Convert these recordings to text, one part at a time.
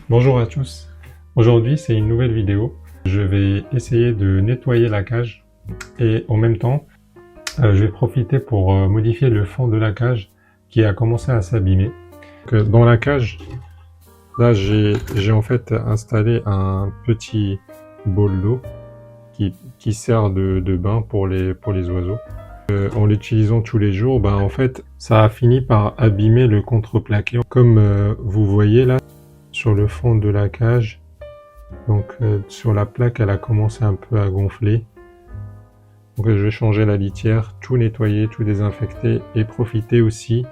Bonjour à tous, aujourd'hui c'est une nouvelle vidéo. Je vais essayer de nettoyer la cage et en même temps je vais profiter pour modifier le fond de la cage qui a commencé à s'abîmer. Dans la cage, là j'ai en fait installé un petit bol d'eau qui sert de bain pour les oiseaux. En l'utilisant tous les jours, en fait ça a fini par abîmer le contreplaqué. Comme vous voyez là, sur le fond de la cage, donc sur la plaque elle a commencé un peu à gonfler, donc je vais changer la litière, tout nettoyer, tout désinfecter et profiter aussi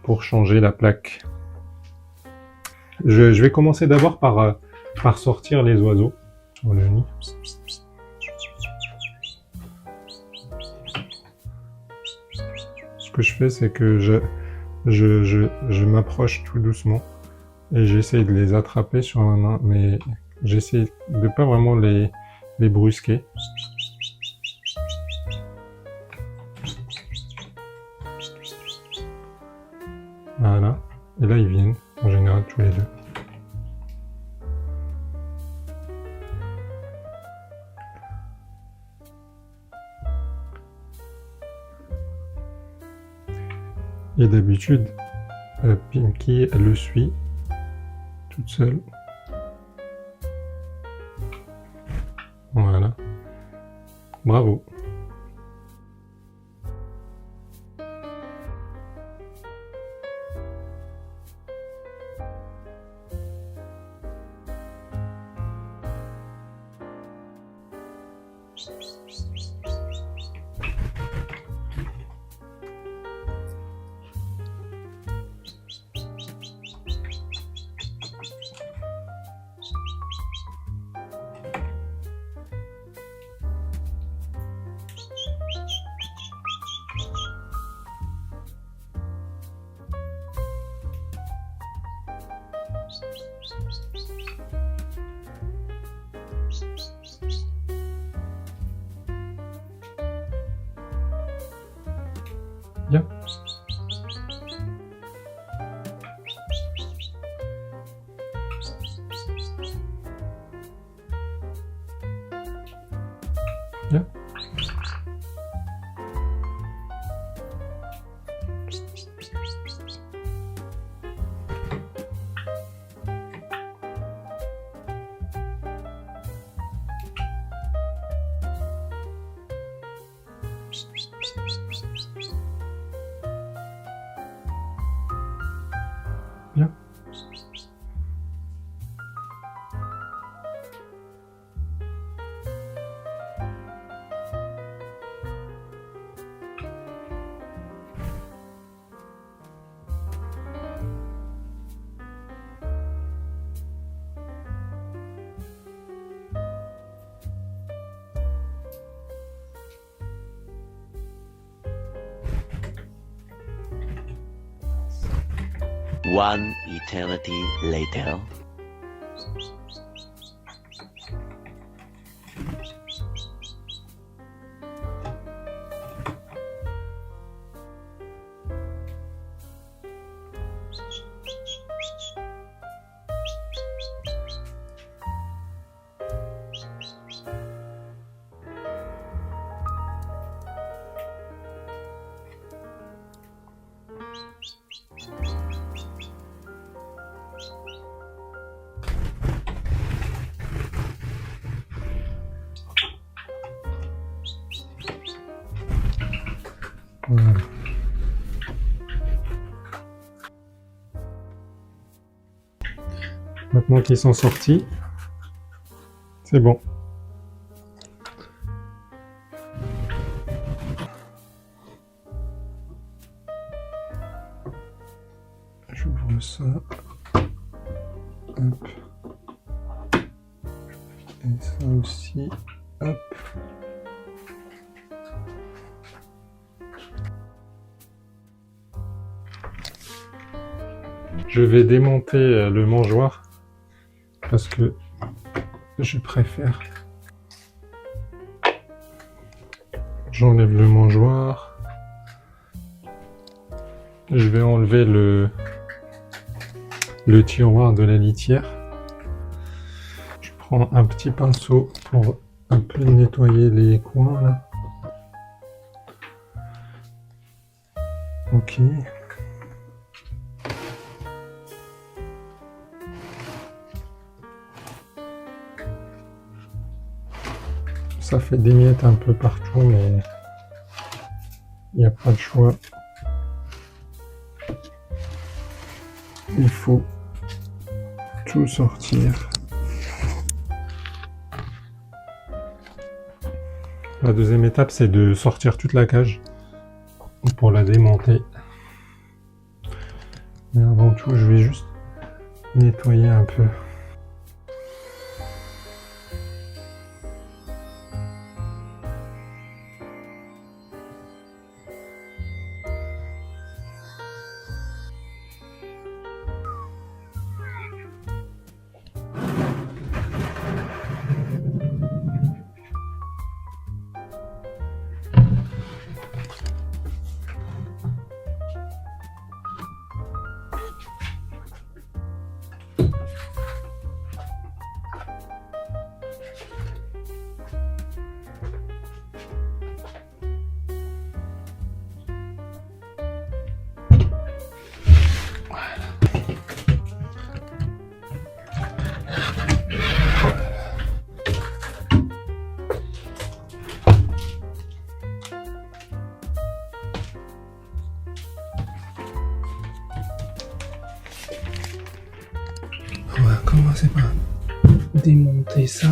pour changer la plaque. Je vais commencer d'abord par sortir les oiseaux sur le nid. Ce que je fais, c'est que je m'approche tout doucement et j'essaie de les attraper sur ma main, mais j'essaie de pas vraiment les brusquer. Voilà, et là ils viennent, en général tous les deux. Et d'habitude, Pinky elle le suit toute seule. Voilà. Bravo. Bien. Bien. Bien. One eternity later. Voilà. Maintenant qu'ils sont sortis, c'est bon. J'ouvre ça. Hop. Et ça aussi. Hop. Je vais démonter le mangeoire parce que je préfère. J'enlève le mangeoire. Je vais enlever le tiroir de la litière. prends un petit pinceau pour un peu nettoyer les coins là. Ok. Ça fait des miettes un peu partout, mais il n'y a pas de choix. Il faut tout sortir. La deuxième étape, c'est de sortir toute la cage pour la démonter. Mais avant tout, je vais juste nettoyer un peu. On va commencer par démonter ça.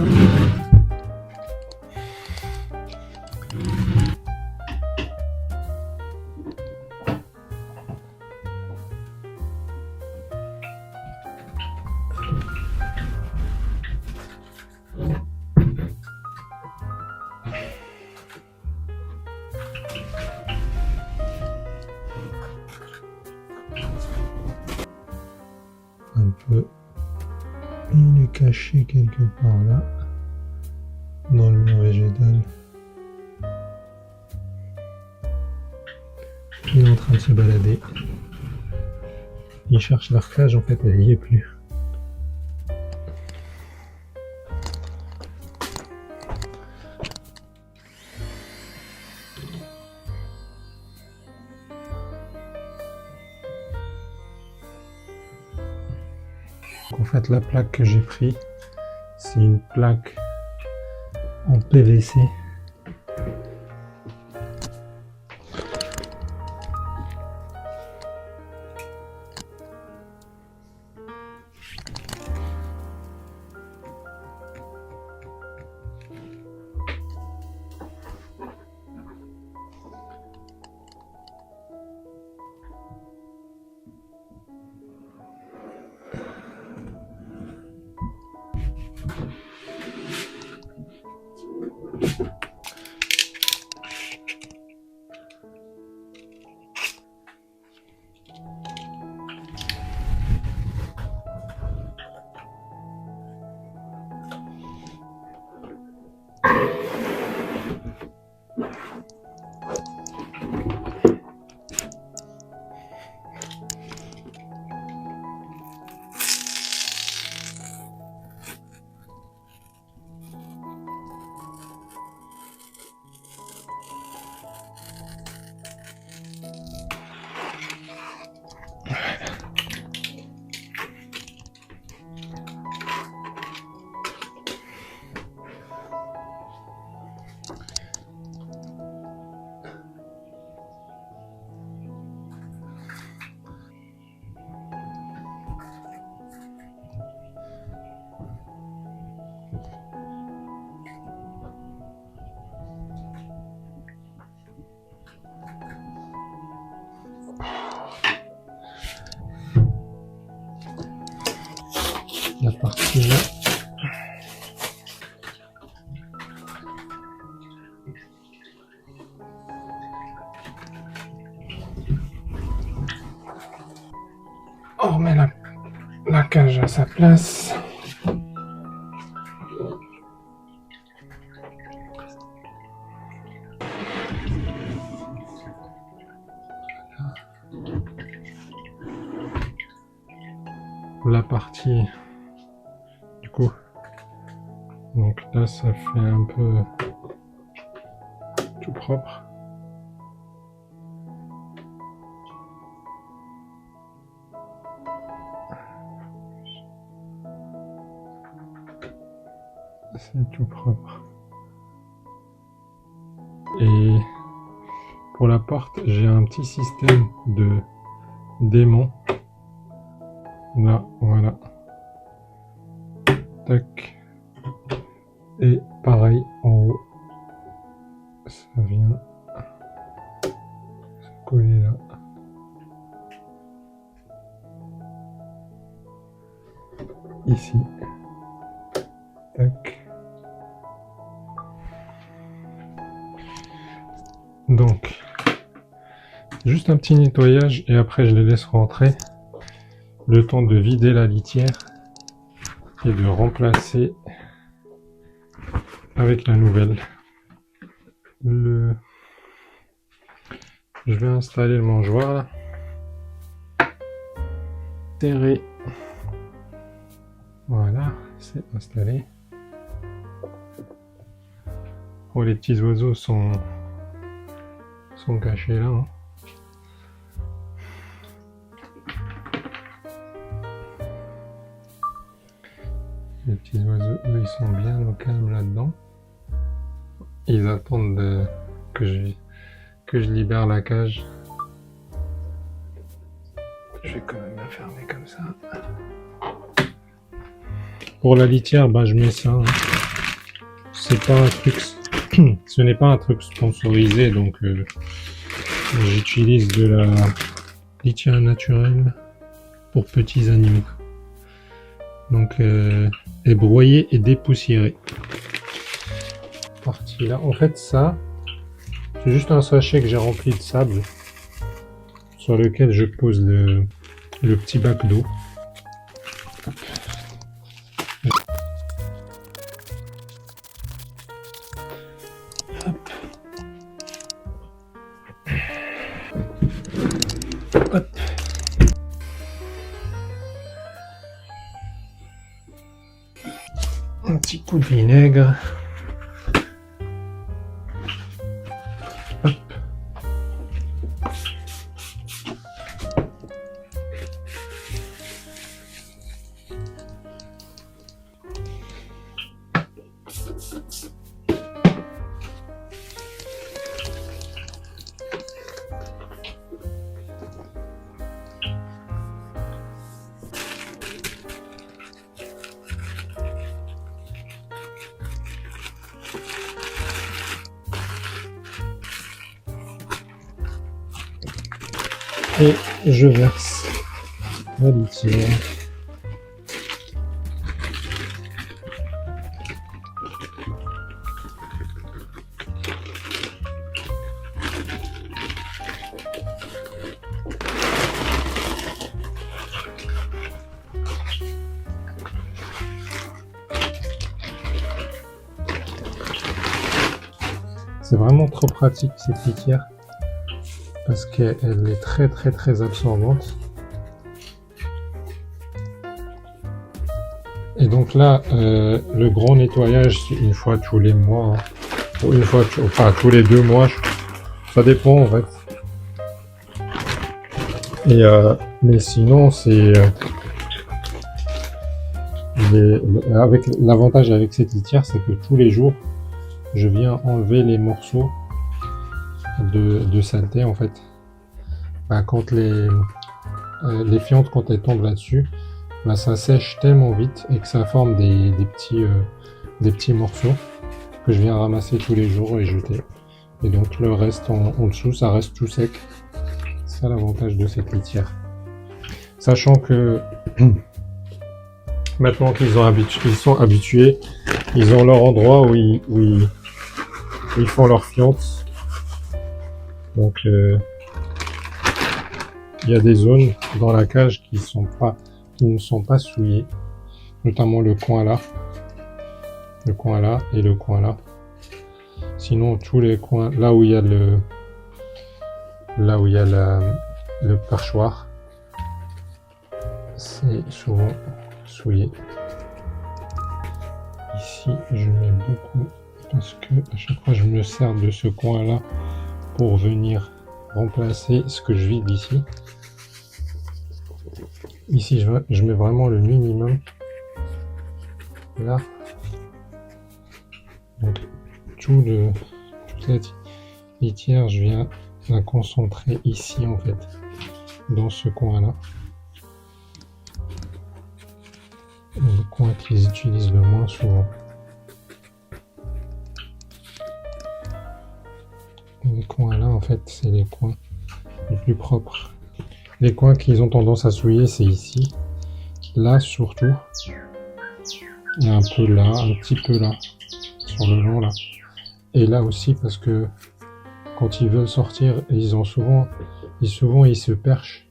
Un peu. Il est caché quelque part là, dans le mur végétal. Il est en train de se balader. Il cherche leur cage, en fait, elle n'y est plus. En fait, la plaque que j'ai pris, c'est une plaque en PVC. La partie là. On remet la cage à sa place. La partie du coup Donc là, ça fait un peu tout propre. C'est tout propre. Et pour la porte, j'ai un petit système de d'aimant. Là, voilà. Tac. Et pareil en haut. Ça vient se coller là. Ici. Tac. Donc, juste un petit nettoyage et après je les laisse rentrer. Le temps de vider la litière et de remplacer avec la nouvelle. Je vais installer le mangeoir là. Serré. Voilà, c'est installé. Oh, les petits oiseaux sont cachés là. Hein. Les petits oiseaux, eux, ils sont bien au calme là-dedans. Ils attendent que je libère la cage. Je vais quand même la fermer comme ça. Pour la litière, bah, je mets ça. Hein. C'est pas un truc, ce n'est pas un truc sponsorisé, donc j'utilise de la litière naturelle pour petits animaux. Donc, est broyée et dépoussiérée. Partie là. En fait, ça, c'est juste un sachet que j'ai rempli de sable sur lequel je pose le petit bac d'eau. Hop. Un petit coup de vinaigre. Hop. Et je verse la litière. C'est vraiment trop pratique cette litière parce qu'elle est très absorbante. Et donc là, le gros nettoyage, c'est une fois tous les mois, hein. Ou une fois, enfin tous les 2 mois, ça dépend en fait. Et mais sinon, c'est avec l'avantage avec cette litière, c'est que tous les jours, je viens enlever les morceaux de saleté en fait. Bah, quand les fientes, quand elles tombent là-dessus, bah, ça sèche tellement vite et que ça forme des petits morceaux que je viens ramasser tous les jours et jeter. Et donc le reste en dessous, ça reste tout sec. C'est ça l'avantage de cette litière. Sachant que maintenant qu'ils sont habitués, ils ont leur endroit où ils font leurs fientes. Donc il y a des zones dans la cage qui ne sont pas souillées, notamment le coin là et le coin là. Sinon tous les coins là où il y a le perchoir, c'est souvent souillé. ici, je mets beaucoup parce que à chaque fois je me sers de ce coin-là pour venir remplacer ce que je vide ici. Ici, je mets vraiment le minimum. Là, donc toute cette litière, je viens la concentrer ici en fait, dans ce coin-là. Le coin qu'ils utilisent le moins souvent. Les coins là, en fait, c'est les coins les plus propres. Les coins qu'ils ont tendance à souiller, c'est ici. Là, surtout. Et un peu là, un petit peu là. Sur le long, là. Et là aussi, parce que quand ils veulent sortir, ils se perchent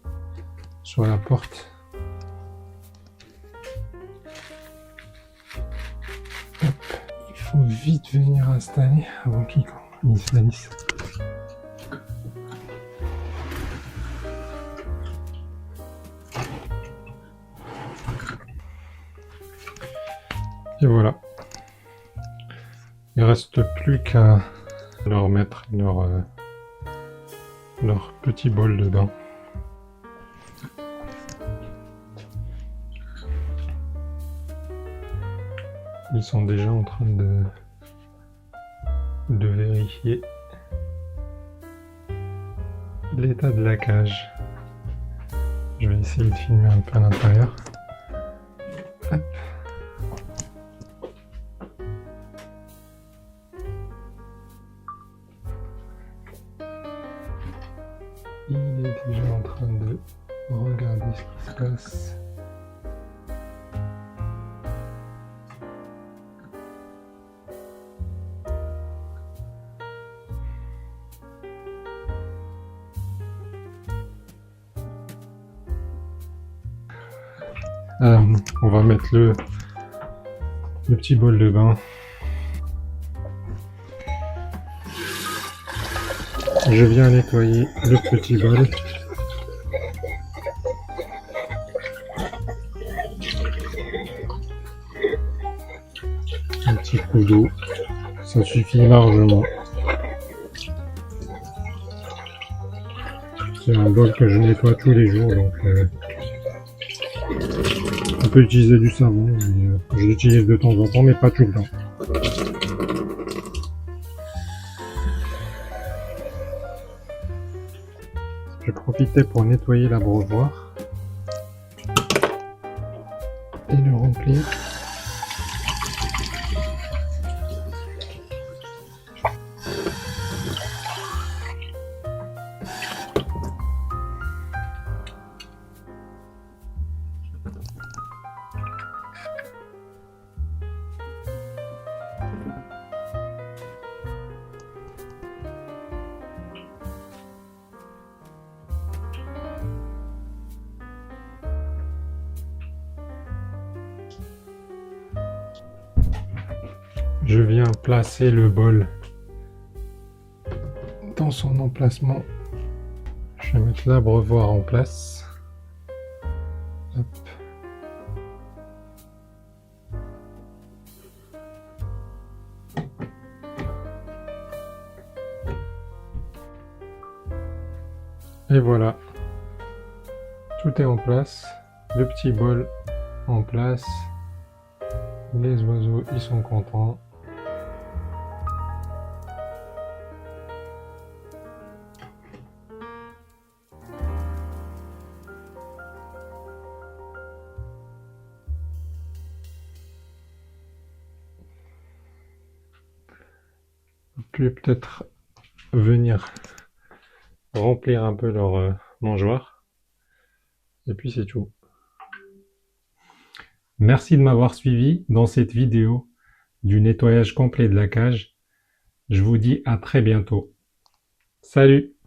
sur la porte. Hop. Il faut vite venir installer avant qu'ils salissent. Et voilà. Il ne reste plus qu'à leur mettre leur petit bol de bain. Ils sont déjà en train de vérifier l'état de la cage. Je vais essayer de filmer un peu à l'intérieur. Hop. Il est déjà en train de regarder ce qui se passe. On va mettre le petit bol de bain. Je viens nettoyer le petit bol. Un petit coup d'eau, ça suffit largement. C'est un bol que je nettoie tous les jours, donc on peut utiliser du savon, mais je l'utilise de temps en temps, mais pas tout le temps. Je profitais pour nettoyer l'abreuvoir et le remplir. Je viens placer le bol dans son emplacement. Je vais mettre l'abreuvoir en place. Hop. Et voilà, tout est en place, le petit bol en place, les oiseaux ils sont contents. Je vais peut-être venir remplir un peu leur mangeoire. Et puis c'est tout. Merci de m'avoir suivi dans cette vidéo du nettoyage complet de la cage. Je vous dis à très bientôt. Salut!